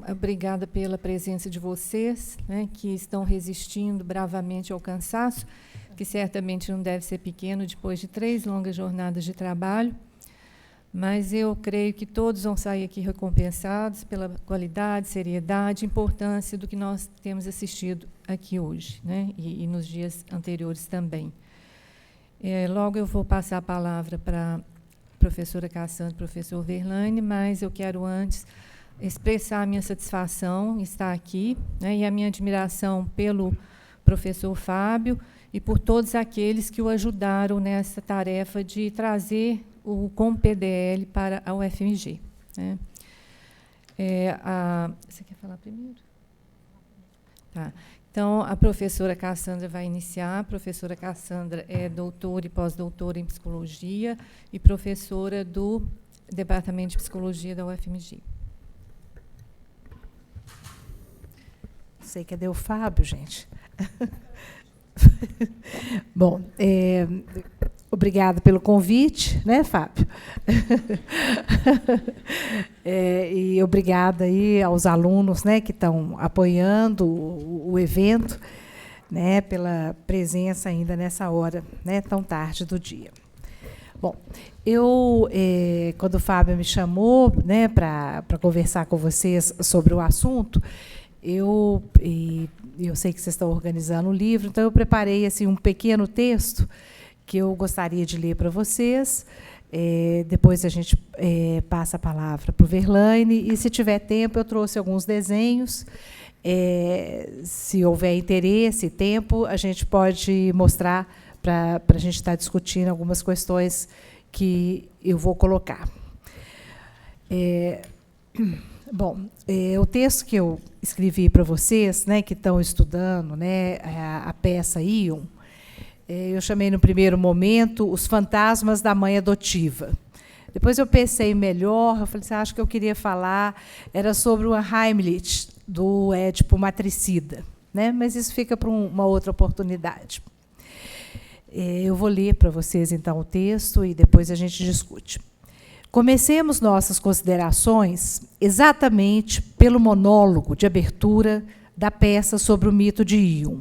obrigada pela presença de vocês, né, que estão resistindo bravamente ao cansaço, que certamente não deve ser pequeno depois de 3 longas jornadas de trabalho, mas eu creio que todos vão sair aqui recompensados pela qualidade, seriedade, importância do que nós temos assistido aqui hoje, né, e nos dias anteriores também. Logo eu vou passar a palavra para a professora Cassandra e professor Verlaine, mas eu quero antes expressar a minha satisfação em estar aqui, né, e a minha admiração pelo professor Fábio e por todos aqueles que o ajudaram nessa tarefa de trazer o COM-PDL para a UFMG. Né. Você quer falar primeiro? Tá. Então, a professora Cassandra vai iniciar. A professora Cassandra é doutora e pós-doutora em psicologia e professora do Departamento de Psicologia da UFMG. Sei cadê o Fábio, gente. Bom, obrigada pelo convite, né, Fábio? E obrigada aí aos alunos, né, que estão apoiando o evento, né, pela presença ainda nessa hora, né, tão tarde do dia. Bom, quando o Fábio me chamou, né, para conversar com vocês sobre o assunto, eu sei que vocês estão organizando o livro, então eu preparei assim, um pequeno texto que eu gostaria de ler para vocês. Depois a gente passa a palavra para o Verlaine, e, se tiver tempo, eu trouxe alguns desenhos. Se houver interesse e tempo, a gente pode mostrar para a gente estar discutindo algumas questões que eu vou colocar. Bom, o texto que eu escrevi para vocês, né, que estão estudando, né, a peça Ion, eu chamei no primeiro momento Os Fantasmas da Mãe Adotiva. Depois eu pensei melhor, eu falei assim, acho que eu queria falar, era sobre o Heimlich, do Édipo Matricida, né, mas isso fica para uma outra oportunidade. Eu vou ler para vocês, então, o texto e depois a gente discute. Comecemos nossas considerações exatamente pelo monólogo de abertura da peça sobre o mito de Ion,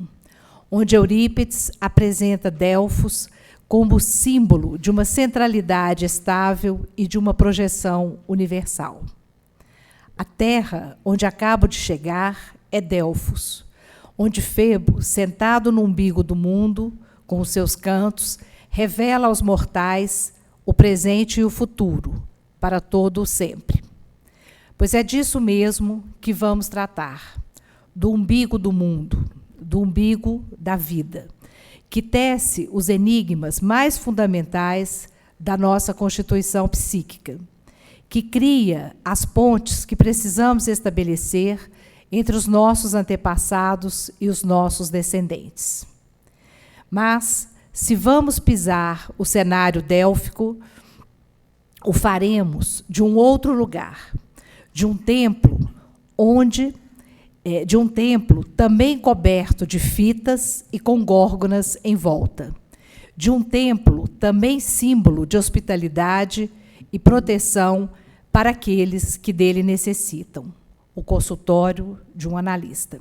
onde Eurípides apresenta Delfos como símbolo de uma centralidade estável e de uma projeção universal. A terra onde acabo de chegar é Delfos, onde Febo, sentado no umbigo do mundo, com os seus cantos, revela aos mortais o presente e o futuro, para todo o sempre. Pois é disso mesmo que vamos tratar, do umbigo do mundo, do umbigo da vida, que tece os enigmas mais fundamentais da nossa constituição psíquica, que cria as pontes que precisamos estabelecer entre os nossos antepassados e os nossos descendentes. Mas, se vamos pisar o cenário délfico, o faremos de um outro lugar, de um templo também coberto de fitas e com górgonas em volta, de um templo também símbolo de hospitalidade e proteção para aqueles que dele necessitam, o consultório de um analista.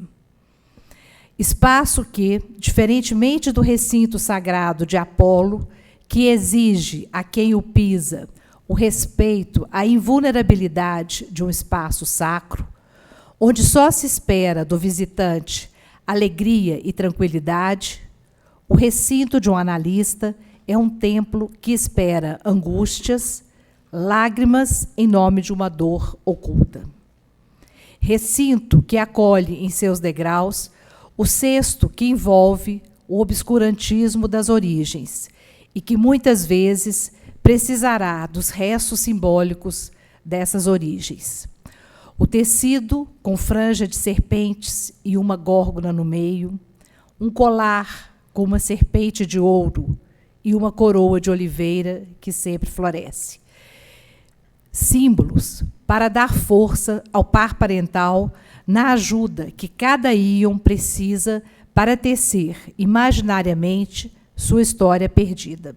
Espaço que, diferentemente do recinto sagrado de Apolo, que exige a quem o pisa o respeito à invulnerabilidade de um espaço sacro, onde só se espera do visitante alegria e tranquilidade, o recinto de um analista é um templo que espera angústias, lágrimas em nome de uma dor oculta. Recinto que acolhe em seus degraus o cesto que envolve o obscurantismo das origens e que muitas vezes precisará dos restos simbólicos dessas origens. O tecido com franja de serpentes e uma górgona no meio, um colar com uma serpente de ouro e uma coroa de oliveira que sempre floresce. Símbolos para dar força ao par parental na ajuda que cada íon precisa para tecer imaginariamente sua história perdida.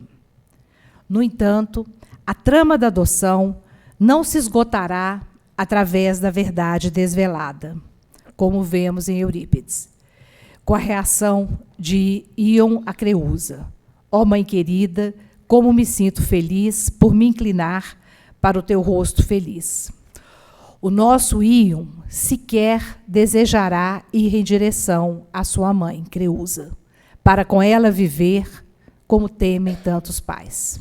No entanto, a trama da adoção não se esgotará através da verdade desvelada, como vemos em Eurípides, com a reação de Íon a Creusa. Ó mãe querida, como me sinto feliz por me inclinar para o teu rosto feliz. O nosso Íon sequer desejará ir em direção à sua mãe, Creusa, para com ela viver como temem tantos pais.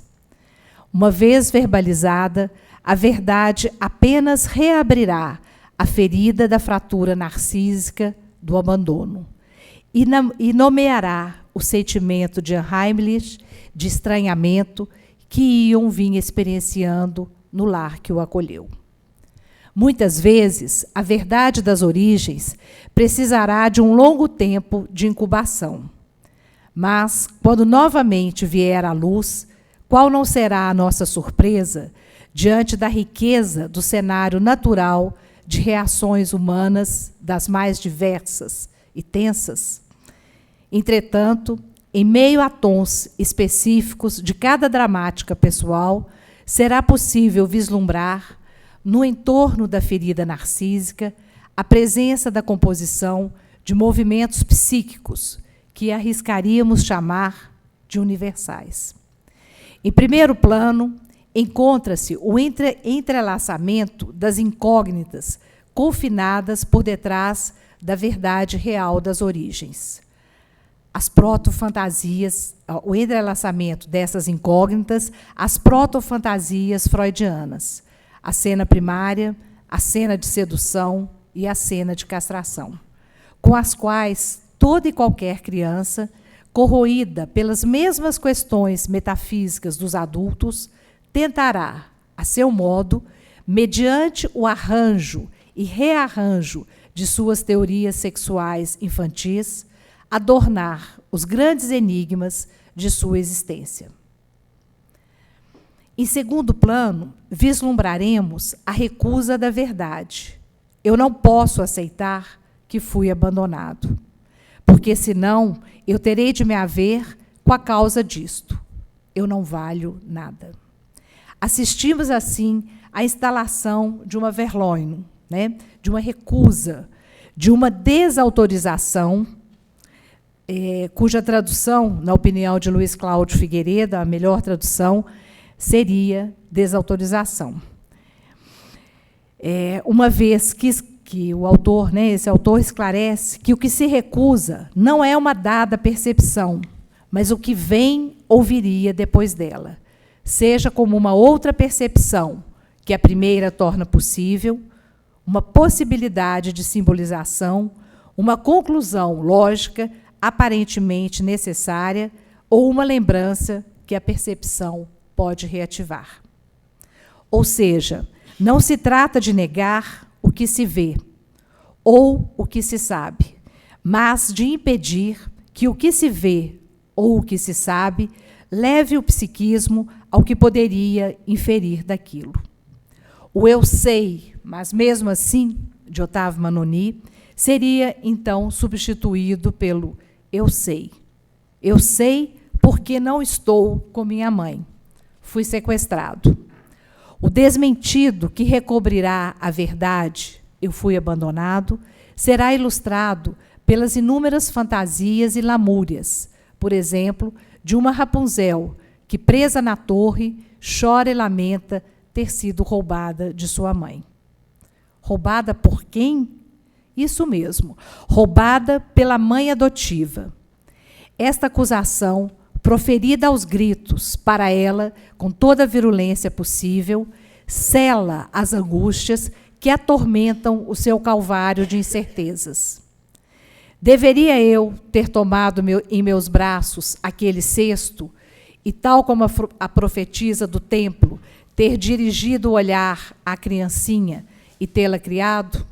Uma vez verbalizada, a verdade apenas reabrirá a ferida da fratura narcísica do abandono e nomeará o sentimento de Heimlich, de estranhamento, que Íon vinha experienciando no lar que o acolheu. Muitas vezes, a verdade das origens precisará de um longo tempo de incubação. Mas, quando novamente vier à luz, qual não será a nossa surpresa diante da riqueza do cenário natural de reações humanas das mais diversas e tensas? Entretanto, em meio a tons específicos de cada dramática pessoal, será possível vislumbrar, no entorno da ferida narcísica, a presença da composição de movimentos psíquicos que arriscaríamos chamar de universais. Em primeiro plano, encontra-se o entrelaçamento das incógnitas confinadas por detrás da verdade real das origens. As protofantasias, o entrelaçamento dessas incógnitas, as protofantasias freudianas, a cena primária, a cena de sedução e a cena de castração, com as quais toda e qualquer criança, corroída pelas mesmas questões metafísicas dos adultos, tentará, a seu modo, mediante o arranjo e rearranjo de suas teorias sexuais infantis, adornar os grandes enigmas de sua existência. Em segundo plano, vislumbraremos a recusa da verdade. Eu não posso aceitar que fui abandonado, porque senão eu terei de me haver com a causa disto. Eu não valho nada. Assistimos, assim, à instalação de uma Verloinung, né, de uma recusa, de uma desautorização, cuja tradução, na opinião de Luiz Cláudio Figueiredo, a melhor tradução, seria desautorização. Uma vez que o autor, né, esse autor esclarece que o que se recusa não é uma dada percepção, mas o que vem ou viria depois dela, seja como uma outra percepção, que a primeira torna possível, uma possibilidade de simbolização, uma conclusão lógica aparentemente necessária ou uma lembrança que a percepção pode reativar. Ou seja, não se trata de negar o que se vê ou o que se sabe, mas de impedir que o que se vê ou o que se sabe leve o psiquismo ao que poderia inferir daquilo. O eu sei, mas mesmo assim, de Otávio Manoni, seria então substituído pelo eu sei. Eu sei porque não estou com minha mãe. Fui sequestrado. O desmentido que recobrirá a verdade, eu fui abandonado, será ilustrado pelas inúmeras fantasias e lamúrias, por exemplo, de uma Rapunzel que, presa na torre, chora e lamenta ter sido roubada de sua mãe. Roubada por quem? Isso mesmo, roubada pela mãe adotiva. Esta acusação, proferida aos gritos, para ela, com toda a virulência possível, cela as angústias que atormentam o seu calvário de incertezas. Deveria eu ter tomado em meus braços aquele cesto e, tal como a profetisa do templo, ter dirigido o olhar à criancinha e tê-la criado?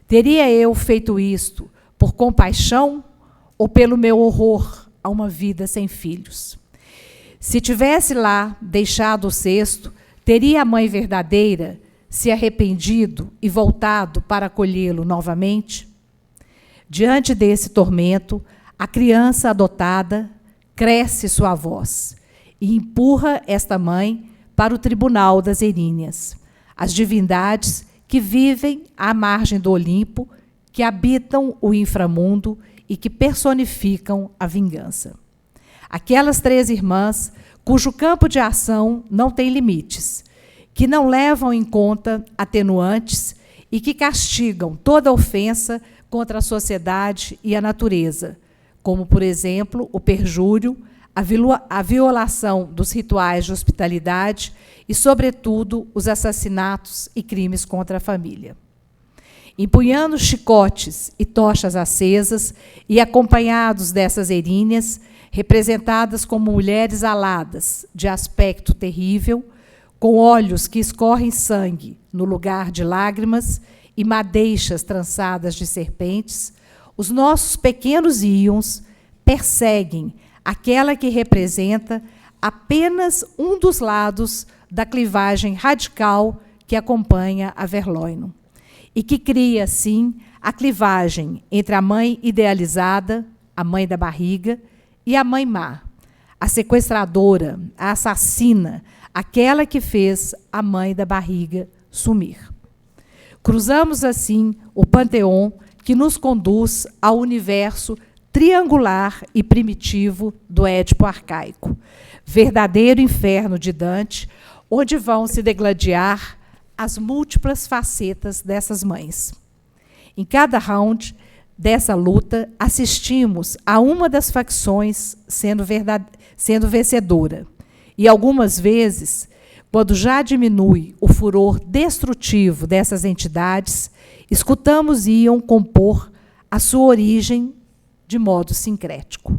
Teria eu feito isto por compaixão ou pelo meu horror a uma vida sem filhos? Se tivesse lá deixado o cesto, teria a mãe verdadeira se arrependido e voltado para acolhê-lo novamente? Diante desse tormento, a criança adotada cresce sua voz e empurra esta mãe para o tribunal das Erínneas, as divindades que vivem à margem do Olimpo, que habitam o inframundo e que personificam a vingança. Aquelas 3 irmãs cujo campo de ação não tem limites, que não levam em conta atenuantes e que castigam toda ofensa contra a sociedade e a natureza, como, por exemplo, o perjúrio, a violação dos rituais de hospitalidade e, sobretudo, os assassinatos e crimes contra a família. Empunhando chicotes e tochas acesas e acompanhados dessas eríneas, representadas como mulheres aladas, de aspecto terrível, com olhos que escorrem sangue no lugar de lágrimas e madeixas trançadas de serpentes, os nossos pequenos íons perseguem aquela que representa apenas um dos lados da clivagem radical que acompanha a Verloino, e que cria, assim, a clivagem entre a mãe idealizada, a mãe da barriga, e a mãe má, a sequestradora, a assassina, aquela que fez a mãe da barriga sumir. Cruzamos, assim, o panteão que nos conduz ao universo triangular e primitivo do Édipo arcaico, verdadeiro inferno de Dante, onde vão se degladiar as múltiplas facetas dessas mães. Em cada round dessa luta, assistimos a uma das facções sendo vencedora. E algumas vezes, quando já diminui o furor destrutivo dessas entidades, escutamos Íon compor a sua origem de modo sincrético.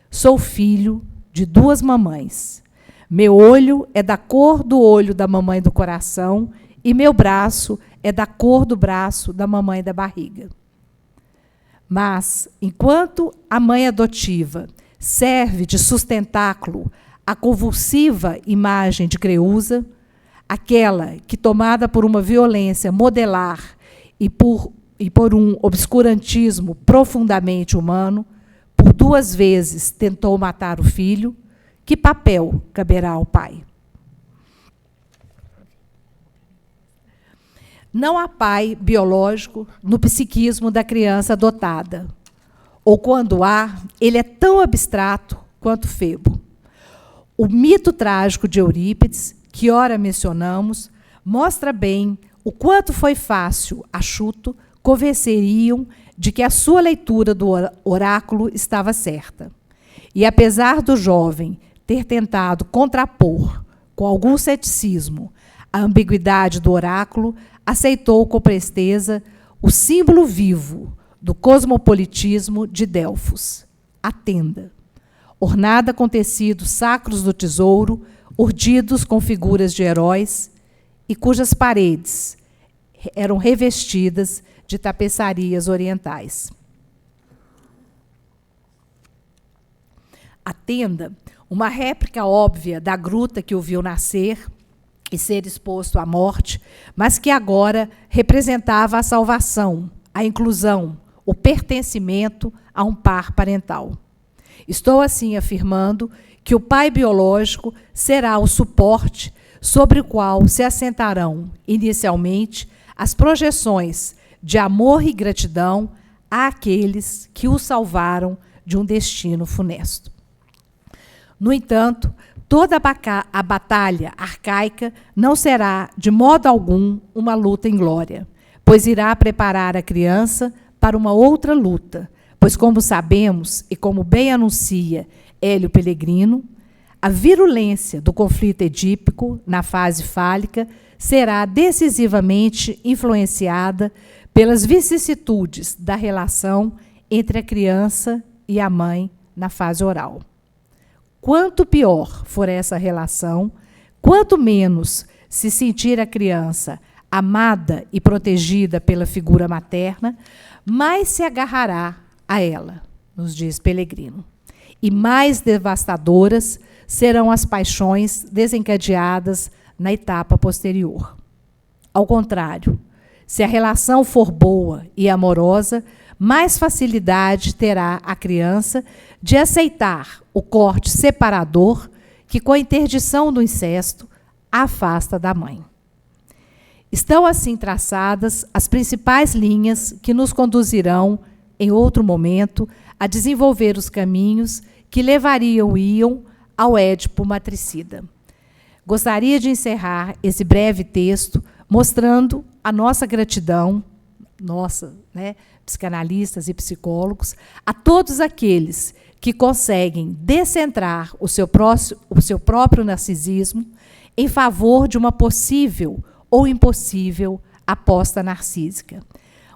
Sou filho de 2 mamães. Meu olho é da cor do olho da mamãe do coração e meu braço é da cor do braço da mamãe da barriga. Mas, enquanto a mãe adotiva serve de sustentáculo à convulsiva imagem de Creusa, aquela que, tomada por uma violência modelar e por um obscurantismo profundamente humano, por 2 vezes tentou matar o filho, que papel caberá ao pai? Não há pai biológico no psiquismo da criança adotada. Ou, quando há, ele é tão abstrato quanto Febo. O mito trágico de Eurípides, que ora mencionamos, mostra bem o quanto foi fácil a Chuto convenceriam de que a sua leitura do oráculo estava certa. E, apesar do jovem ter tentado contrapor, com algum ceticismo, a ambiguidade do oráculo, aceitou com presteza o símbolo vivo do cosmopolitismo de Delfos, a tenda, ornada com tecidos sacros do tesouro, urdidos com figuras de heróis, e cujas paredes eram revestidas de tapeçarias orientais. A tenda, uma réplica óbvia da gruta que o viu nascer e ser exposto à morte, mas que agora representava a salvação, a inclusão, o pertencimento a um par parental. Estou, assim, afirmando que o pai biológico será o suporte sobre o qual se assentarão, inicialmente, as projeções de amor e gratidão àqueles que o salvaram de um destino funesto. No entanto, toda a batalha arcaica não será, de modo algum, uma luta em glória, pois irá preparar a criança para uma outra luta, pois, como sabemos, e como bem anuncia Hélio Pellegrino, a virulência do conflito edípico, na fase fálica, será decisivamente influenciada pelas vicissitudes da relação entre a criança e a mãe na fase oral. Quanto pior for essa relação, quanto menos se sentir a criança amada e protegida pela figura materna, mais se agarrará a ela, nos diz Pellegrino. E mais devastadoras serão as paixões desencadeadas na etapa posterior. Ao contrário, se a relação for boa e amorosa, mais facilidade terá a criança de aceitar o corte separador que, com a interdição do incesto, a afasta da mãe. Estão assim traçadas as principais linhas que nos conduzirão, em outro momento, a desenvolver os caminhos que levariam o Íon ao Édipo matricida. Gostaria de encerrar esse breve texto mostrando a nossa gratidão, nossa, né, psicanalistas e psicólogos, a todos aqueles que conseguem descentrar o seu próprio narcisismo em favor de uma possível ou impossível aposta narcísica,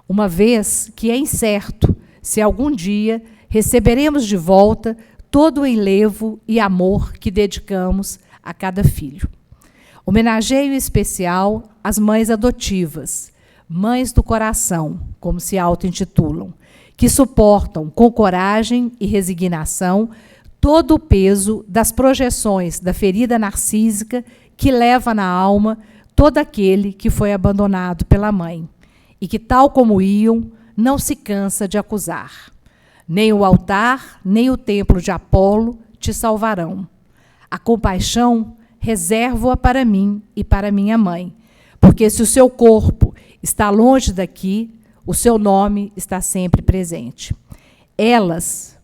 uma vez que é incerto se algum dia receberemos de volta todo o enlevo e amor que dedicamos a cada filho. Homenageio especial às mães adotivas, mães do coração, como se auto-intitulam, que suportam com coragem e resignação todo o peso das projeções da ferida narcísica que leva na alma todo aquele que foi abandonado pela mãe e que, tal como Íon, não se cansa de acusar. Nem o altar, nem o templo de Apolo te salvarão. A compaixão reservo-a para mim e para minha mãe, porque se o seu corpo está longe daqui, o seu nome está sempre presente. Elas,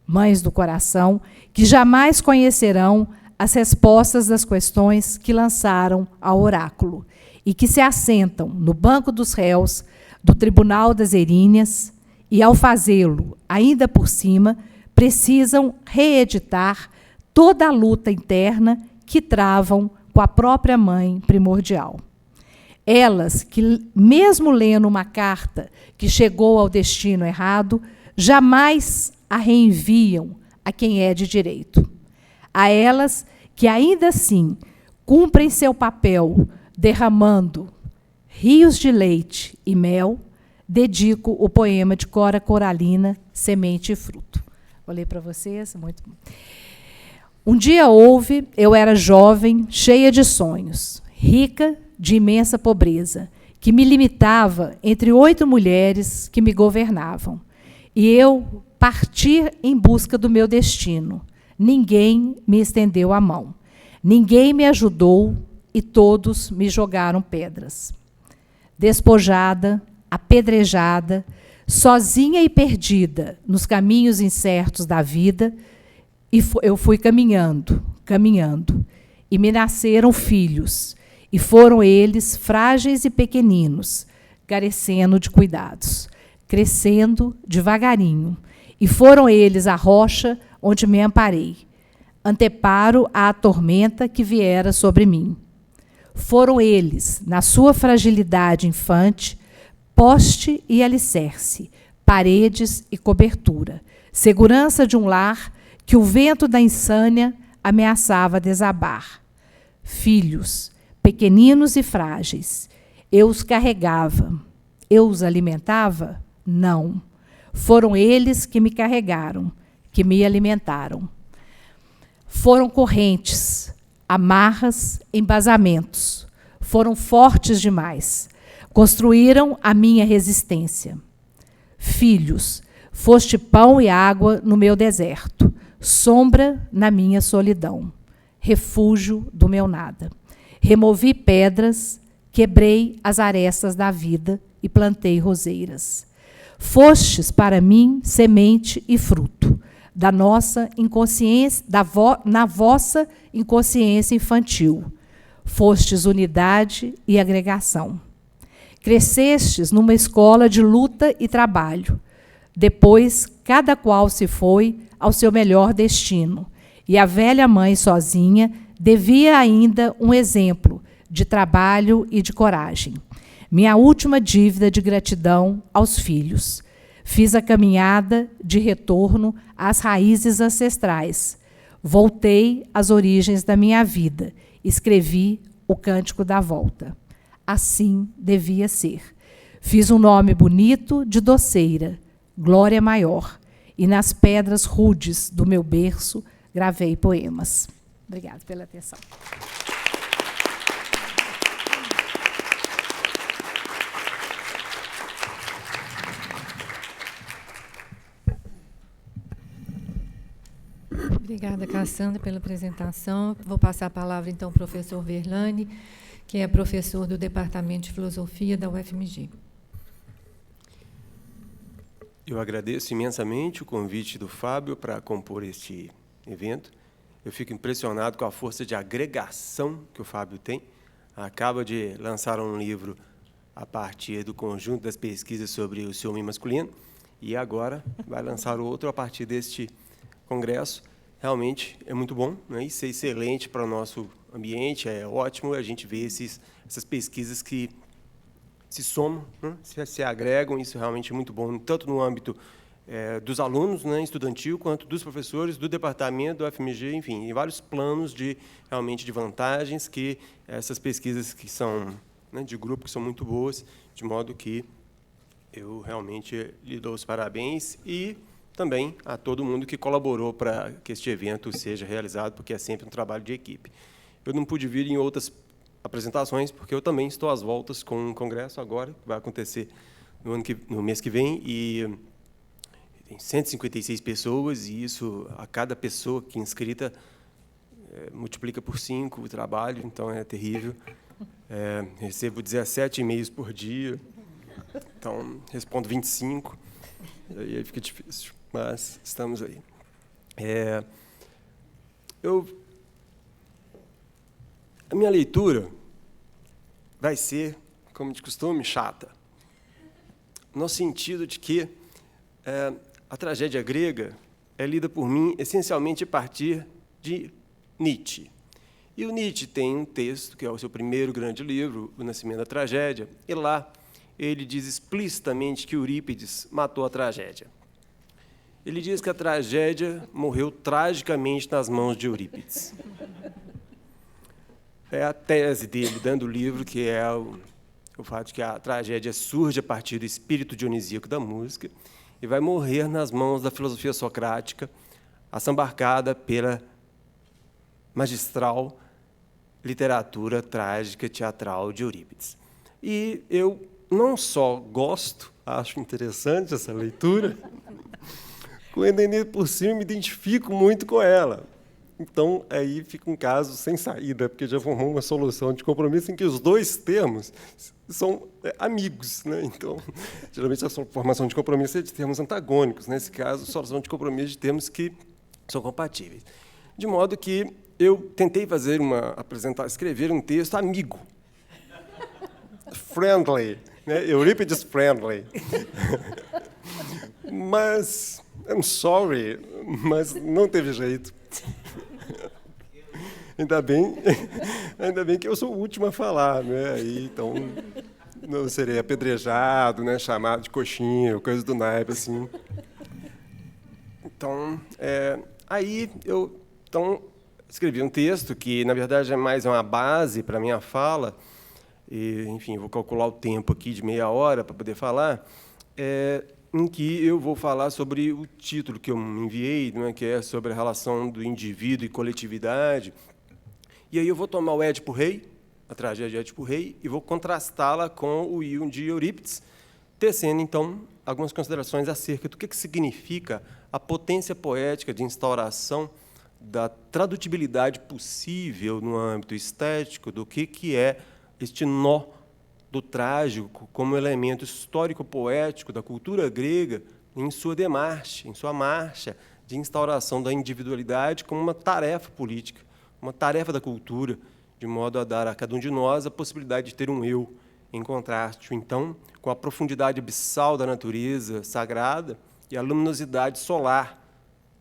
mães do coração, que jamais conhecerão as respostas das questões que lançaram ao oráculo e que se assentam no banco dos réus do Tribunal das Eríneas e, ao fazê-lo, ainda por cima, precisam reeditar toda a luta interna que travam com a própria mãe primordial. Elas que, mesmo lendo uma carta que chegou ao destino errado, jamais a reenviam a quem é de direito. A elas que, ainda assim, cumprem seu papel derramando rios de leite e mel, dedico o poema de Cora Coralina, Semente e Fruto. Vou ler para vocês, muito bom. Um dia houve, eu era jovem, cheia de sonhos, rica de imensa pobreza, que me limitava entre 8 mulheres que me governavam. E eu parti em busca do meu destino. Ninguém me estendeu a mão. Ninguém me ajudou e todos me jogaram pedras. Despojada, apedrejada, sozinha e perdida nos caminhos incertos da vida, eu fui caminhando, e me nasceram filhos, e foram eles frágeis e pequeninos, carecendo de cuidados, crescendo devagarinho, e foram eles a rocha onde me amparei, anteparo à tormenta que viera sobre mim. Foram eles, na sua fragilidade infante, poste e alicerce, paredes e cobertura, segurança de um lar que o vento da insânia ameaçava desabar. Filhos, pequeninos e frágeis, eu os carregava. Eu os alimentava? Não. Foram eles que me carregaram, que me alimentaram. Foram correntes, amarras, embasamentos. Foram fortes demais. Construíram a minha resistência. Filhos, foste pão e água no meu deserto, sombra na minha solidão, refúgio do meu nada. Removi pedras, quebrei as arestas da vida e plantei roseiras. Fostes para mim semente e fruto da nossa inconsciência, na vossa inconsciência infantil. Fostes unidade e agregação. Crescestes numa escola de luta e trabalho. Depois, cada qual se foi ao seu melhor destino, e a velha mãe sozinha devia ainda um exemplo de trabalho e de coragem. Minha última dívida de gratidão aos filhos. Fiz a caminhada de retorno às raízes ancestrais. Voltei às origens da minha vida. Escrevi o Cântico da Volta. Assim devia ser. Fiz um nome bonito de doceira, glória maior, e nas pedras rudes do meu berço gravei poemas. Obrigada pela atenção. Obrigada, Cassandra, pela apresentação. Vou passar a palavra, então, ao professor Verlane, que é professor do Departamento de Filosofia da UFMG. Eu agradeço imensamente o convite do Fábio para compor este evento. Eu fico impressionado com a força de agregação que o Fábio tem. Acaba de lançar um livro a partir do conjunto das pesquisas sobre o ciúme masculino e agora vai lançar outro a partir deste congresso. Realmente é muito bom, né? Isso é excelente para o nosso ambiente, é ótimo a gente ver essas pesquisas que se somam, né? se agregam, isso é realmente muito bom, tanto no âmbito dos alunos, né, estudantil, quanto dos professores, do departamento, do UFMG, enfim, em vários planos realmente de vantagens que essas pesquisas que são, né, de grupo, que são muito boas, de modo que eu realmente lhe dou os parabéns e também a todo mundo que colaborou para que este evento seja realizado, porque é sempre um trabalho de equipe. Eu não pude vir em outras apresentações, porque eu também estou às voltas com um congresso agora, que vai acontecer no mês que vem, e tem 156 pessoas, e isso, a cada pessoa que é inscrita, multiplica por 5 o trabalho, então é terrível. Recebo 17 e-mails por dia, então respondo 25, e aí fica difícil, mas estamos aí. A minha leitura vai ser, como de costume, chata, no sentido de que a tragédia grega é lida por mim essencialmente a partir de Nietzsche. E o Nietzsche tem um texto, que é o seu primeiro grande livro, O Nascimento da Tragédia, e lá ele diz explicitamente que Eurípides matou a tragédia. Ele diz que a tragédia morreu tragicamente nas mãos de Eurípides. É a tese dele, dentro do livro, que é o fato de que a tragédia surge a partir do espírito dionisíaco da música e vai morrer nas mãos da filosofia socrática, assambarcada pela magistral literatura trágica teatral de Eurípides. E eu não só gosto, acho interessante essa leitura, como ainda por cima me identifico muito com ela. Então, aí fica um caso sem saída, porque já formou uma solução de compromisso em que os dois termos são amigos, né? Então, geralmente, a formação de compromisso é de termos antagônicos. Nesse caso, a solução de compromisso de termos que são compatíveis. De modo que eu tentei escrever um texto amigo. Friendly, né? Eurípides friendly. Mas, I'm sorry, mas não teve jeito. Ainda bem que eu sou o último a falar, né? Aí, então, não serei apedrejado, né? Chamado de coxinha, coisa do naipe, assim. Então, aí eu escrevi um texto que, na verdade, é mais uma base para a minha fala, e, enfim, vou calcular o tempo aqui de meia hora para poder falar, em que eu vou falar sobre o título que eu me enviei, né, que é sobre a relação do indivíduo e coletividade. E aí eu vou tomar o Édipo Rei, a tragédia de Édipo Rei, e vou contrastá-la com o Íon de Eurípides, tecendo, então, algumas considerações acerca do que significa a potência poética de instauração da tradutibilidade possível no âmbito estético, do que é este nó do trágico como elemento histórico-poético da cultura grega em sua demarche, em sua marcha de instauração da individualidade como uma tarefa política, uma tarefa da cultura, de modo a dar a cada um de nós a possibilidade de ter um eu, em contraste, então, com a profundidade abissal da natureza sagrada e a luminosidade solar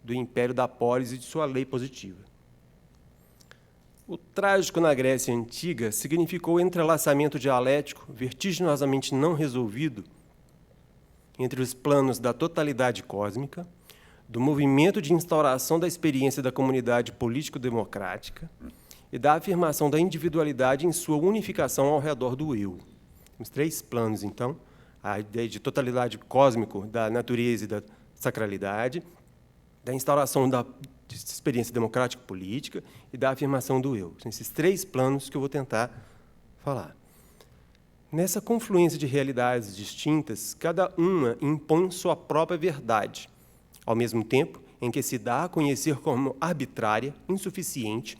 do império da polis e de sua lei positiva. O trágico na Grécia Antiga significou o entrelaçamento dialético vertiginosamente não resolvido entre os planos da totalidade cósmica, do movimento de instauração da experiência da comunidade político-democrática e da afirmação da individualidade em sua unificação ao redor do eu. Temos 3 planos, então, a ideia de totalidade cósmico da natureza e da sacralidade, da instauração da experiência democrática política e da afirmação do eu. São esses 3 planos que eu vou tentar falar. Nessa confluência de realidades distintas, cada uma impõe sua própria verdade, ao mesmo tempo em que se dá a conhecer como arbitrária, insuficiente,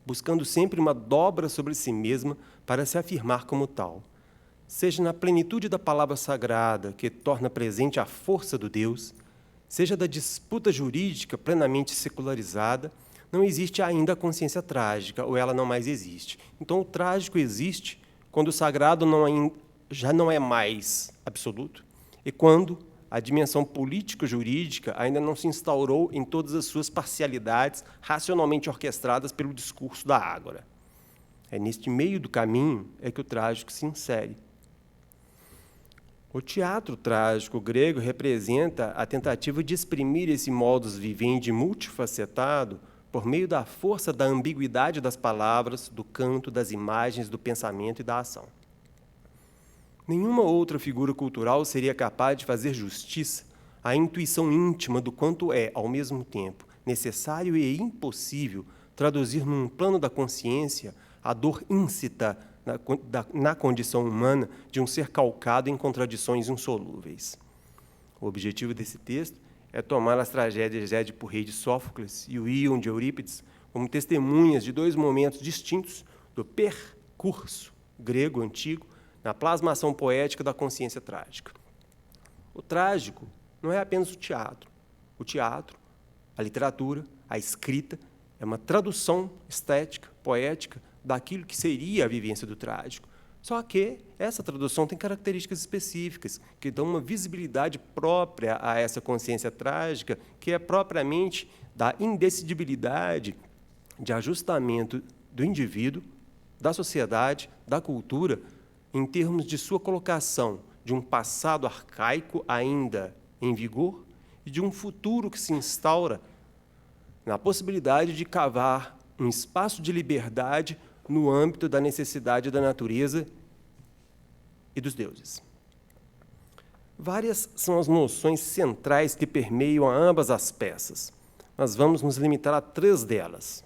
buscando sempre uma dobra sobre si mesma para se afirmar como tal, seja na plenitude da palavra sagrada, que torna presente a força do Deus, seja da disputa jurídica plenamente secularizada, não existe ainda a consciência trágica, ou ela não mais existe. Então, o trágico existe quando o sagrado já não é mais absoluto, e quando a dimensão político-jurídica ainda não se instaurou em todas as suas parcialidades racionalmente orquestradas pelo discurso da ágora. É neste meio do caminho é que o trágico se insere. O teatro trágico grego representa a tentativa de exprimir esse modus vivendi multifacetado por meio da força da ambiguidade das palavras, do canto, das imagens, do pensamento e da ação. Nenhuma outra figura cultural seria capaz de fazer justiça à intuição íntima do quanto é, ao mesmo tempo, necessário e impossível traduzir num plano da consciência a dor íncita na condição humana de um ser calcado em contradições insolúveis. O objetivo desse texto é tomar as tragédias de Édipo Rei de Sófocles e o Íon de Eurípides como testemunhas de dois momentos distintos do percurso grego antigo na plasmação poética da consciência trágica. O trágico não é apenas o teatro. O teatro, a literatura, a escrita, é uma tradução estética, poética, daquilo que seria a vivência do trágico. Só que essa tradução tem características específicas, que dão uma visibilidade própria a essa consciência trágica, que é propriamente da indecidibilidade de ajustamento do indivíduo, da sociedade, da cultura, em termos de sua colocação de um passado arcaico ainda em vigor e de um futuro que se instaura na possibilidade de cavar um espaço de liberdade no âmbito da necessidade da natureza e dos deuses. Várias são as noções centrais que permeiam a ambas as peças. Nós vamos nos limitar a 3 delas: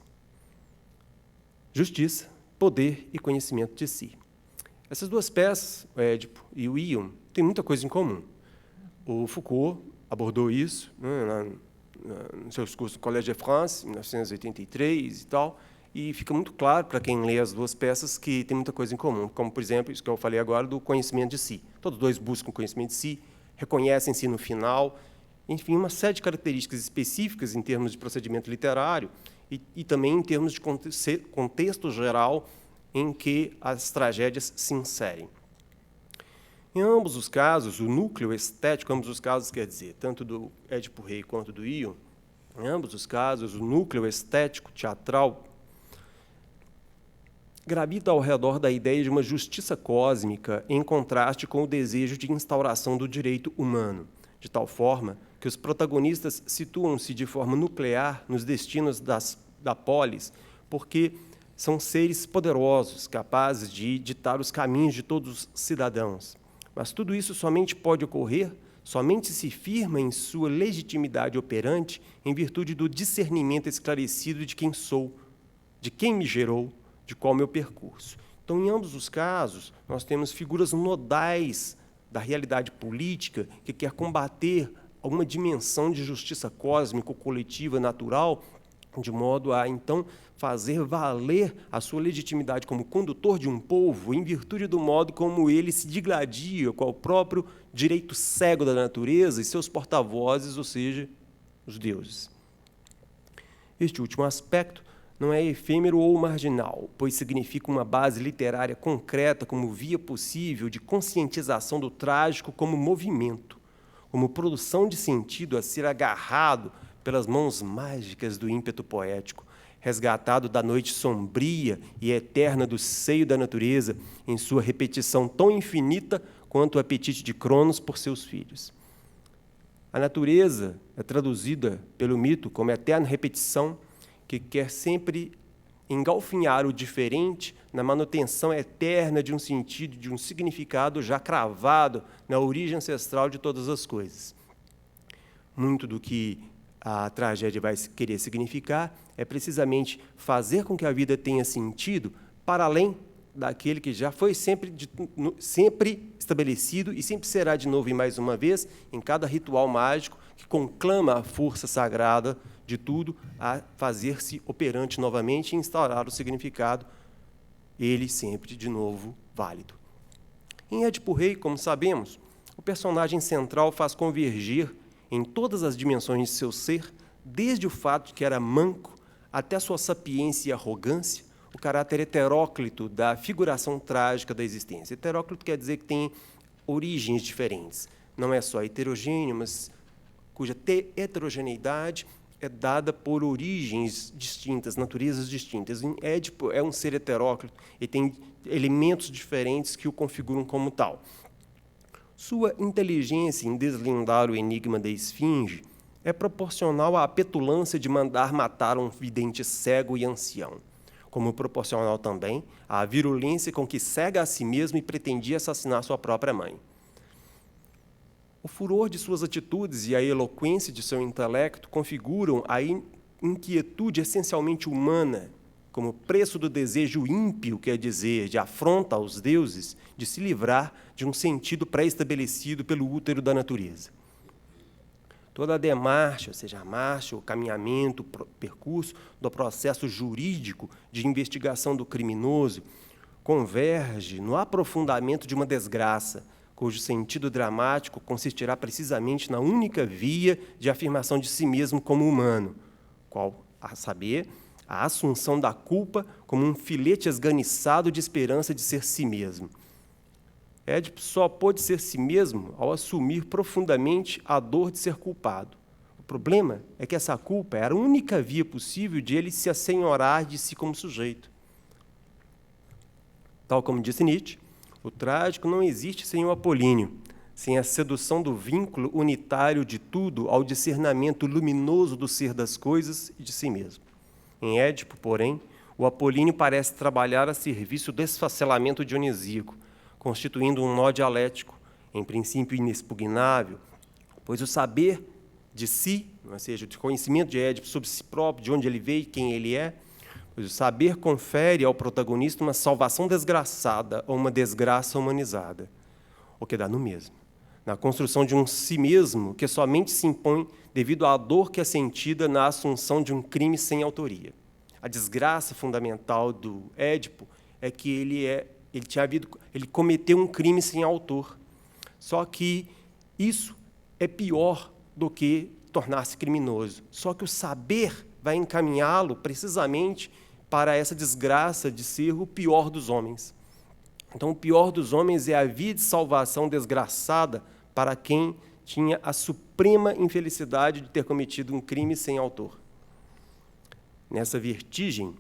justiça, poder e conhecimento de si. Essas 2 peças, o Édipo e o Íon, têm muita coisa em comum. O Foucault abordou isso, né, nos seus cursos do Collège de France, em 1983 e tal, e fica muito claro para quem lê as 2 peças que tem muita coisa em comum, como, por exemplo, isso que eu falei agora do conhecimento de si. Todos 2 buscam conhecimento de si, reconhecem-se no final, enfim, uma série de características específicas em termos de procedimento literário e também em termos de contexto geral em que as tragédias se inserem. Em ambos os casos, o núcleo estético, ambos os casos, quer dizer, tanto do Édipo Rei quanto do Íon, em ambos os casos, o núcleo estético teatral gravita ao redor da ideia de uma justiça cósmica em contraste com o desejo de instauração do direito humano, de tal forma que os protagonistas situam-se de forma nuclear nos destinos da polis, porque são seres poderosos, capazes de ditar os caminhos de todos os cidadãos. Mas tudo isso somente pode ocorrer, somente se firma em sua legitimidade operante em virtude do discernimento esclarecido de quem sou, de quem me gerou, de qual meu percurso. Então, em ambos os casos, nós temos figuras nodais da realidade política que quer combater alguma dimensão de justiça cósmica, coletiva, natural, de modo a, então, fazer valer a sua legitimidade como condutor de um povo em virtude do modo como ele se digladia com o próprio direito cego da natureza e seus porta-vozes, ou seja, os deuses. Este último aspecto não é efêmero ou marginal, pois significa uma base literária concreta como via possível de conscientização do trágico como movimento, como produção de sentido a ser agarrado pelas mãos mágicas do ímpeto poético, resgatado da noite sombria e eterna do seio da natureza, em sua repetição tão infinita quanto o apetite de Cronos por seus filhos. A natureza é traduzida pelo mito como eterna repetição que quer sempre engalfinhar o diferente na manutenção eterna de um sentido, de um significado já cravado na origem ancestral de todas as coisas. Muito do que a tragédia vai querer significar é precisamente fazer com que a vida tenha sentido para além daquele que já foi sempre estabelecido e sempre será de novo e mais uma vez em cada ritual mágico que conclama a força sagrada de tudo a fazer-se operante novamente e instaurar o significado ele sempre, de novo, válido. Em Édipo Rei, como sabemos, o personagem central faz convergir em todas as dimensões de seu ser, desde o fato de que era manco até sua sapiência e arrogância, o caráter heteróclito da figuração trágica da existência. Heteróclito quer dizer que tem origens diferentes. Não é só heterogêneo, mas cuja heterogeneidade é dada por origens distintas, naturezas distintas. Édipo é um ser heteróclito e tem elementos diferentes que o configuram como tal. Sua inteligência em deslindar o enigma da esfinge é proporcional à petulância de mandar matar um vidente cego e ancião, como proporcional também à virulência com que cega a si mesmo e pretendia assassinar sua própria mãe. O furor de suas atitudes e a eloquência de seu intelecto configuram a inquietude essencialmente humana, como preço do desejo ímpio, quer dizer, de afronta aos deuses, de se livrar de um sentido pré-estabelecido pelo útero da natureza. Toda a demarcha, ou seja, a marcha, o caminhamento, o percurso do processo jurídico de investigação do criminoso converge no aprofundamento de uma desgraça, cujo sentido dramático consistirá precisamente na única via de afirmação de si mesmo como humano, qual, a saber, a assunção da culpa como um filete esganiçado de esperança de ser si mesmo. Édipo só pôde ser si mesmo ao assumir profundamente a dor de ser culpado. O problema é que essa culpa era a única via possível de ele se assenhorar de si como sujeito. Tal como disse Nietzsche, o trágico não existe sem o Apolíneo, sem a sedução do vínculo unitário de tudo ao discernimento luminoso do ser das coisas e de si mesmo. Em Édipo, porém, o Apolíneo parece trabalhar a serviço do esfacelamento dionisíaco, constituindo um nó dialético, em princípio inexpugnável, pois o saber de si, ou seja, o conhecimento de Édipo sobre si próprio, de onde ele veio e quem ele é, pois o saber confere ao protagonista uma salvação desgraçada ou uma desgraça humanizada, o que dá no mesmo, na construção de um si mesmo que somente se impõe devido à dor que é sentida na assunção de um crime sem autoria. A desgraça fundamental do Édipo é que ele cometeu um crime sem autor. Só que isso é pior do que tornar-se criminoso. Só que o saber vai encaminhá-lo precisamente para essa desgraça de ser o pior dos homens. Então, o pior dos homens é a via de salvação desgraçada para quem tinha a suprema infelicidade de ter cometido um crime sem autor. Nessa vertigem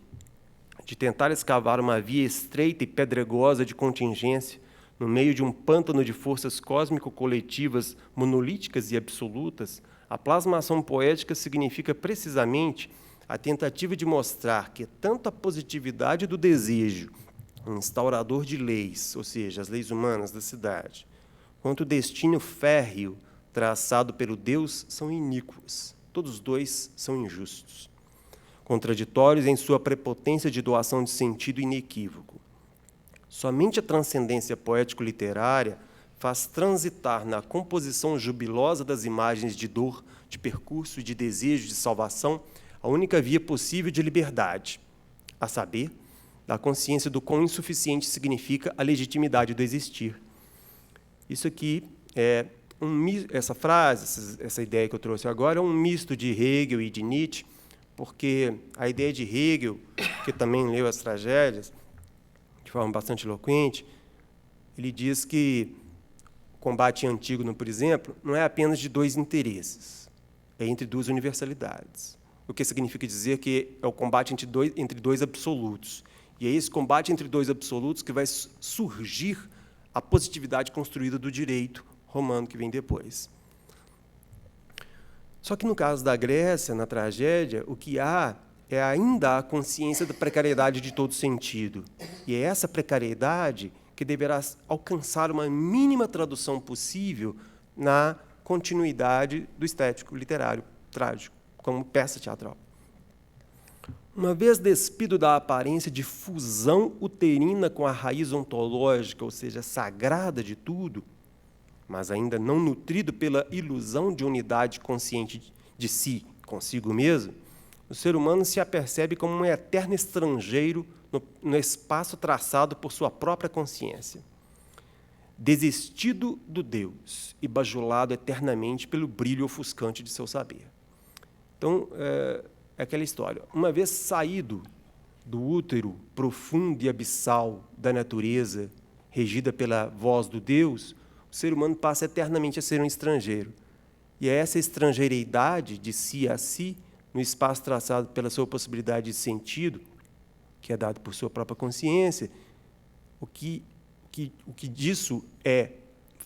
de tentar escavar uma via estreita e pedregosa de contingência no meio de um pântano de forças cósmico-coletivas monolíticas e absolutas, a plasmação poética significa precisamente a tentativa de mostrar que tanto a positividade do desejo, instaurador de leis, ou seja, as leis humanas da cidade, quanto o destino férreo traçado pelo Deus são iníquos. Todos dois são injustos, contraditórios em sua prepotência de doação de sentido inequívoco. Somente a transcendência poético-literária faz transitar na composição jubilosa das imagens de dor, de percurso e de desejo de salvação a única via possível de liberdade, a saber, da consciência do quão insuficiente significa a legitimidade do existir. Isso aqui é essa frase, essa ideia que eu trouxe agora, é um misto de Hegel e de Nietzsche, porque a ideia de Hegel, que também leu as tragédias, de forma bastante eloquente, ele diz que o combate em Antígono, por exemplo, não é apenas de dois interesses, é entre duas universalidades. O que significa dizer que é o combate entre dois absolutos. E é esse combate entre dois absolutos que vai surgir a positividade construída do direito romano que vem depois. Só que no caso da Grécia, na tragédia, o que há é ainda a consciência da precariedade de todo sentido. E é essa precariedade que deverá alcançar uma mínima tradução possível na continuidade do estético literário trágico, como peça teatral. Uma vez despido da aparência de fusão uterina com a raiz ontológica, ou seja, sagrada de tudo, mas ainda não nutrido pela ilusão de unidade consciente de si, consigo mesmo, o ser humano se apercebe como um eterno estrangeiro no espaço traçado por sua própria consciência, desistido do Deus e bajulado eternamente pelo brilho ofuscante de seu saber. Então, é aquela história. Uma vez saído do útero profundo e abissal da natureza, regida pela voz do Deus, o ser humano passa eternamente a ser um estrangeiro. E é essa estrangeiridade de si a si, no espaço traçado pela sua possibilidade de sentido, que é dado por sua própria consciência, o que disso é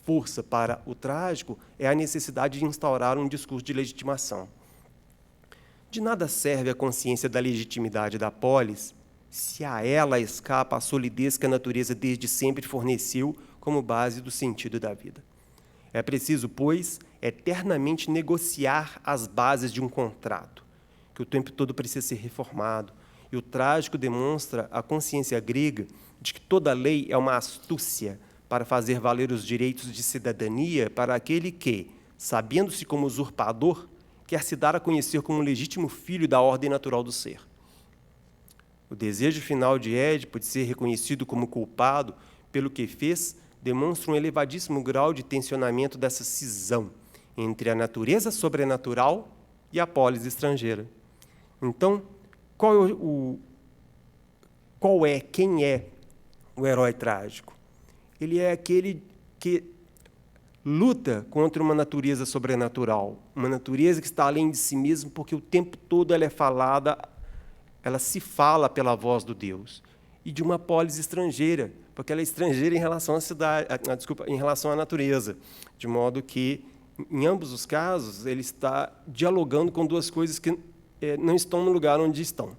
força para o trágico é a necessidade de instaurar um discurso de legitimação. De nada serve a consciência da legitimidade da polis se a ela escapa a solidez que a natureza desde sempre forneceu como base do sentido da vida. É preciso, pois, eternamente negociar as bases de um contrato, que o tempo todo precisa ser reformado, e o trágico demonstra a consciência grega de que toda lei é uma astúcia para fazer valer os direitos de cidadania para aquele que, sabendo-se como usurpador, quer se dar a conhecer como um legítimo filho da ordem natural do ser. O desejo final de Édipo de ser reconhecido como culpado pelo que fez demonstra um elevadíssimo grau de tensionamento dessa cisão entre a natureza sobrenatural e a polis estrangeira. Então, quem é o herói trágico? Ele é aquele que luta contra uma natureza sobrenatural, uma natureza que está além de si mesmo, porque o tempo todo ela é falada, ela se fala pela voz do Deus, e de uma polis estrangeira, porque ela é estrangeira em relação à cidade, em relação à natureza, de modo que, em ambos os casos, ele está dialogando com duas coisas que não estão no lugar onde estão.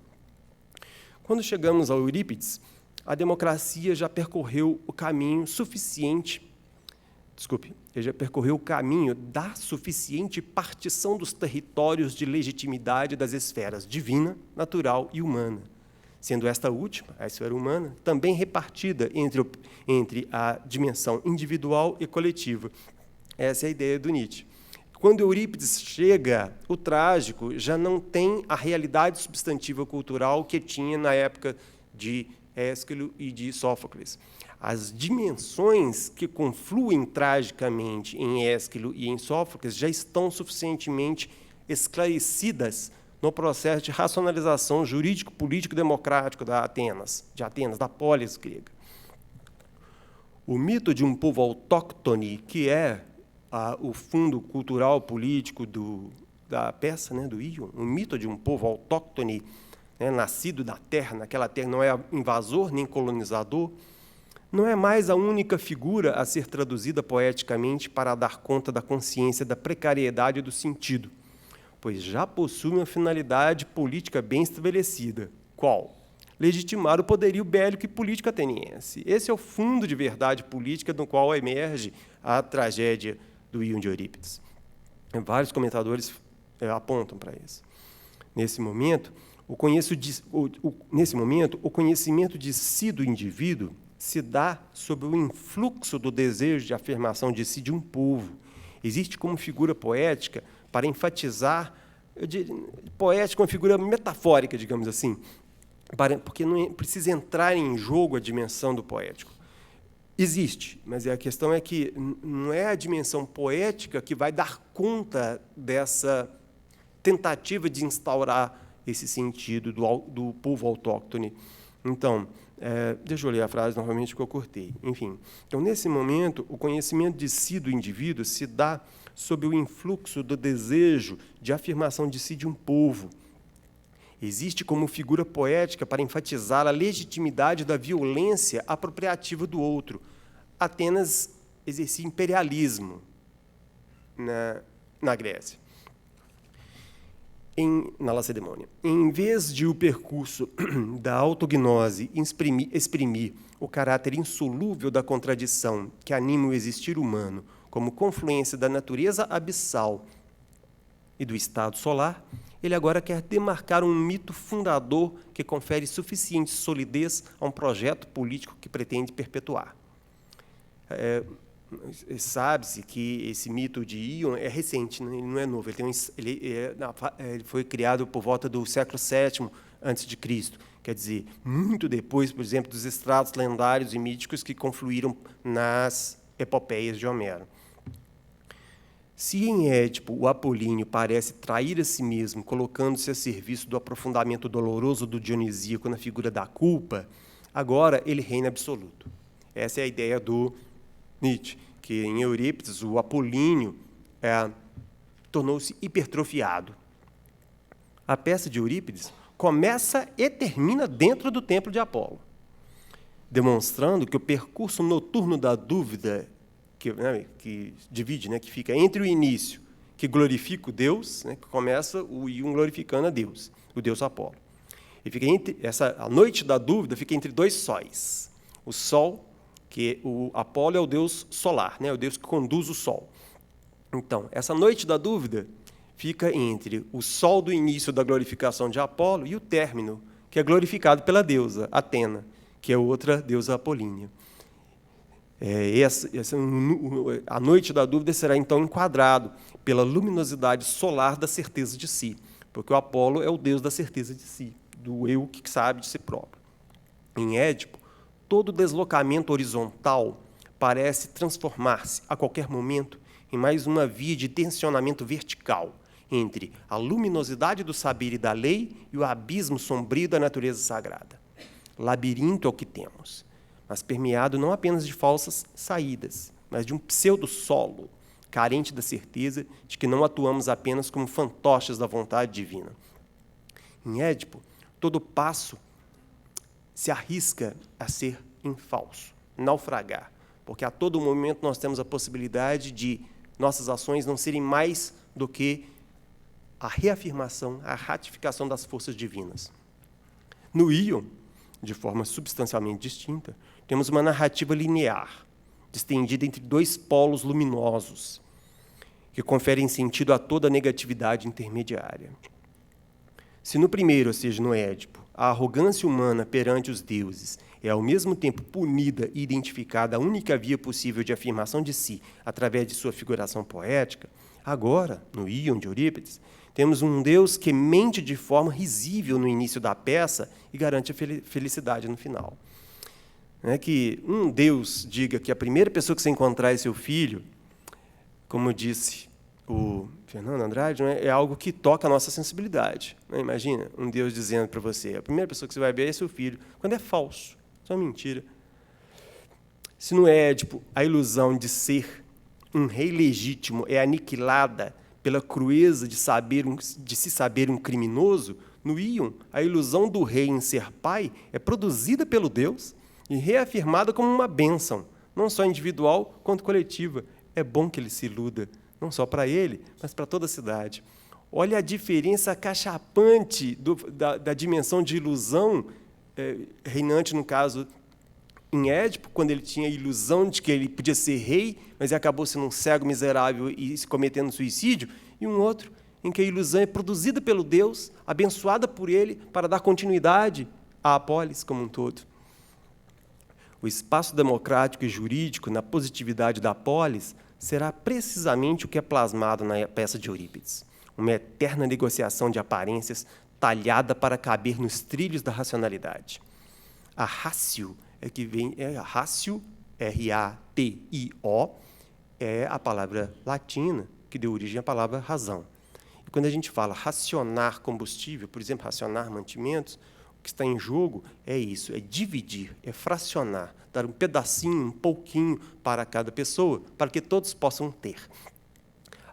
Quando chegamos ao Eurípides, a democracia já percorreu o caminho da suficiente partição dos territórios de legitimidade das esferas divina, natural e humana, sendo esta última, a esfera humana, também repartida entre a dimensão individual e coletiva. Essa é a ideia do Nietzsche. Quando Eurípides chega, o trágico já não tem a realidade substantiva cultural que tinha na época de Ésquilo e de Sófocles. As dimensões que confluem tragicamente em Ésquilo e em Sófocles já estão suficientemente esclarecidas no processo de racionalização jurídico-político-democrático de Atenas, da polis grega. O mito de um povo autóctone, que é o fundo cultural político da peça, do Íon, o mito de um povo autóctone, nascido da terra, naquela terra, não é invasor nem colonizador, não é mais a única figura a ser traduzida poeticamente para dar conta da consciência da precariedade do sentido, pois já possui uma finalidade política bem estabelecida. Qual? Legitimar o poderio bélico e político ateniense. Esse é o fundo de verdade política do qual emerge a tragédia do Íon de Eurípides. Vários comentadores apontam para isso. Nesse momento, o conhecimento de si do indivíduo se dá sob o influxo do desejo de afirmação de si de um povo. Existe como figura poética para enfatizar, poética é uma figura metafórica, digamos assim, porque não precisa entrar em jogo a dimensão do poético. Existe, mas a questão é que não é a dimensão poética que vai dar conta dessa tentativa de instaurar esse sentido do povo autóctone. Então, deixa eu ler a frase novamente que eu cortei. Enfim, então, nesse momento, o conhecimento de si do indivíduo se dá sob o influxo do desejo de afirmação de si de um povo. Existe como figura poética para enfatizar a legitimidade da violência apropriativa do outro. Atenas exercia imperialismo na Grécia, na Lacedemônia. Em vez de o percurso da autognose exprimir o caráter insolúvel da contradição que anima o existir humano como confluência da natureza abissal e do estado solar, ele agora quer demarcar um mito fundador que confere suficiente solidez a um projeto político que pretende perpetuar. sabe-se que esse mito de Íon é recente, né? Ele não é novo. Ele foi criado por volta do século VII a.C., quer dizer, muito depois, por exemplo, dos estratos lendários e míticos que confluíram nas epopeias de Homero. Se em Édipo o Apolíneo parece trair a si mesmo, colocando-se a serviço do aprofundamento doloroso do Dionisíaco na figura da culpa, agora ele reina absoluto. Essa é a ideia do Nietzsche, que em Eurípides o Apolíneo tornou-se hipertrofiado. A peça de Eurípides começa e termina dentro do templo de Apolo, demonstrando que o percurso noturno da dúvida, que divide, que fica entre o início, que glorifica o Deus, que começa o Íon glorificando a Deus, o Deus Apolo. E fica a noite da dúvida fica entre dois sóis. O sol, que o Apolo é o deus solar, o deus que conduz o sol. Então, essa noite da dúvida fica entre o sol do início da glorificação de Apolo e o término, que é glorificado pela deusa Atena, que é outra deusa apolínea. A noite da dúvida será, então, enquadrado pela luminosidade solar da certeza de si, porque o Apolo é o deus da certeza de si, do eu que sabe de si próprio. Em Édipo, todo deslocamento horizontal parece transformar-se, a qualquer momento, em mais uma via de tensionamento vertical entre a luminosidade do saber e da lei e o abismo sombrio da natureza sagrada. Labirinto é o que temos, mas permeado não apenas de falsas saídas, mas de um pseudo-solo, carente da certeza de que não atuamos apenas como fantoches da vontade divina. Em Édipo, todo passo se arrisca a ser infalso, naufragar, porque a todo momento nós temos a possibilidade de nossas ações não serem mais do que a reafirmação, a ratificação das forças divinas. No Íon, de forma substancialmente distinta, temos uma narrativa linear, distendida entre dois polos luminosos, que conferem sentido a toda a negatividade intermediária. Se no primeiro, ou seja, no Édipo, a arrogância humana perante os deuses é ao mesmo tempo punida e identificada a única via possível de afirmação de si através de sua figuração poética, agora, no Íon de Eurípides, temos um Deus que mente de forma risível no início da peça e garante a felicidade no final. Não é que um Deus diga que a primeira pessoa que você encontrar é seu filho, como disse o Fernando Andrade, é algo que toca a nossa sensibilidade. Imagina um Deus dizendo para você, a primeira pessoa que você vai ver é seu filho, quando é falso, isso é uma mentira. Se no Édipo a ilusão de ser um rei legítimo é aniquilada pela crueza de se saber um criminoso, no Íon, a ilusão do rei em ser pai é produzida pelo Deus e reafirmada como uma bênção, não só individual quanto coletiva. É bom que ele se iluda, não só para ele, mas para toda a cidade. Olha a diferença acachapante da dimensão de ilusão reinante, no caso, em Édipo, quando ele tinha a ilusão de que ele podia ser rei, mas ele acabou sendo um cego miserável e se cometendo suicídio, e um outro em que a ilusão é produzida pelo Deus, abençoada por ele, para dar continuidade à polis como um todo. O espaço democrático e jurídico na positividade da polis será precisamente o que é plasmado na peça de Eurípides, uma eterna negociação de aparências talhada para caber nos trilhos da racionalidade. A ratio ratio, R-A-T-I-O, é a palavra latina que deu origem à palavra razão. E quando a gente fala racionar combustível, por exemplo, racionar mantimentos, o que está em jogo é isso, é dividir, é fracionar, dar um pedacinho, um pouquinho para cada pessoa, para que todos possam ter.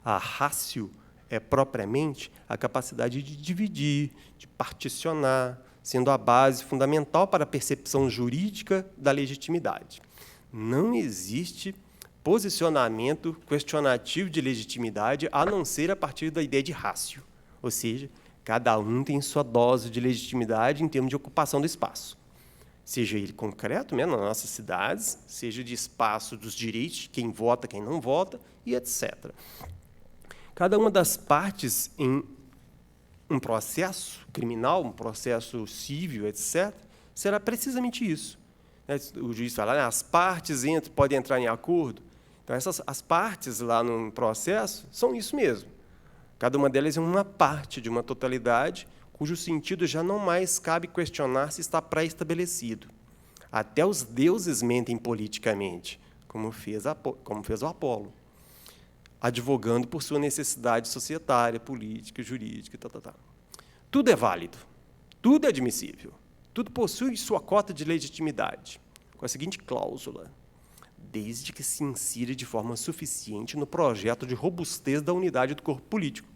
A ratio é propriamente a capacidade de dividir, de particionar, sendo a base fundamental para a percepção jurídica da legitimidade. Não existe posicionamento questionativo de legitimidade a não ser a partir da ideia de ratio, ou seja, cada um tem sua dose de legitimidade em termos de ocupação do espaço, seja ele concreto, nas nossas cidades, seja de espaço dos direitos, quem vota, quem não vota, e etc. Cada uma das partes em um processo criminal, um processo civil, etc., será precisamente isso. O juiz fala, as partes podem entrar em acordo. Então, as partes lá no processo são isso mesmo. Cada uma delas é uma parte de uma totalidade cujo sentido já não mais cabe questionar se está pré-estabelecido. Até os deuses mentem politicamente, como fez o Apolo, advogando por sua necessidade societária, política, jurídica, tal. Tudo é válido, tudo é admissível, tudo possui sua cota de legitimidade, com a seguinte cláusula: desde que se insira de forma suficiente no projeto de robustez da unidade do corpo político.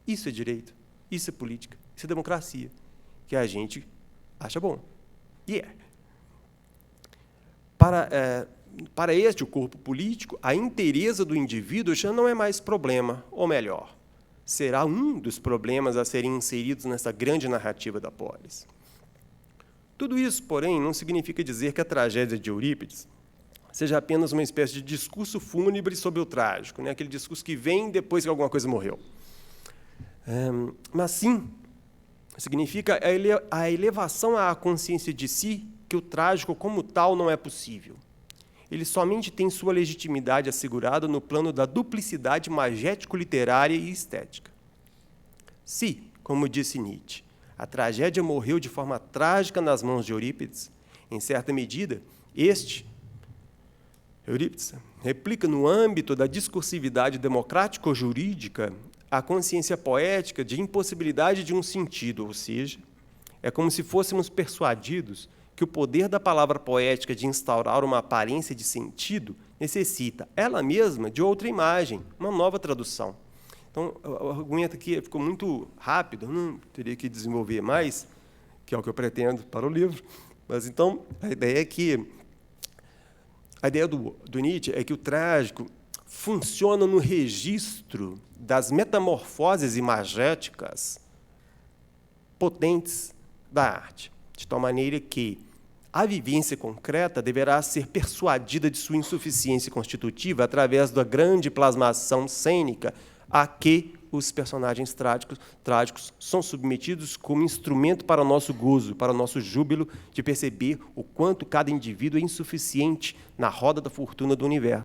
Isso é direito, isso é política, isso é democracia, que a gente acha bom. E é. Para este, o corpo político, a inteireza do indivíduo já não é mais problema, ou melhor, será um dos problemas a serem inseridos nessa grande narrativa da polis. Tudo isso, porém, não significa dizer que a tragédia de Eurípides seja apenas uma espécie de discurso fúnebre sobre o trágico, né? Aquele discurso que vem depois que alguma coisa morreu. Mas, sim, significa a elevação à consciência de si que o trágico, como tal, não é possível. Ele somente tem sua legitimidade assegurada no plano da duplicidade magético-literária e estética. Se, como disse Nietzsche, a tragédia morreu de forma trágica nas mãos de Eurípides, em certa medida, Eurípides replica no âmbito da discursividade democrático-jurídica a consciência poética de impossibilidade de um sentido, ou seja, é como se fôssemos persuadidos que o poder da palavra poética de instaurar uma aparência de sentido necessita, ela mesma, de outra imagem, uma nova tradução. Então, o argumento aqui ficou muito rápido, não teria que desenvolver mais, que é o que eu pretendo para o livro, mas, então, a ideia do Nietzsche é que o trágico funciona no registro das metamorfoses imagéticas potentes da arte, de tal maneira que a vivência concreta deverá ser persuadida de sua insuficiência constitutiva através da grande plasmação cênica a que os personagens trágicos são submetidos como instrumento para o nosso gozo, para o nosso júbilo de perceber o quanto cada indivíduo é insuficiente na roda da fortuna do universo.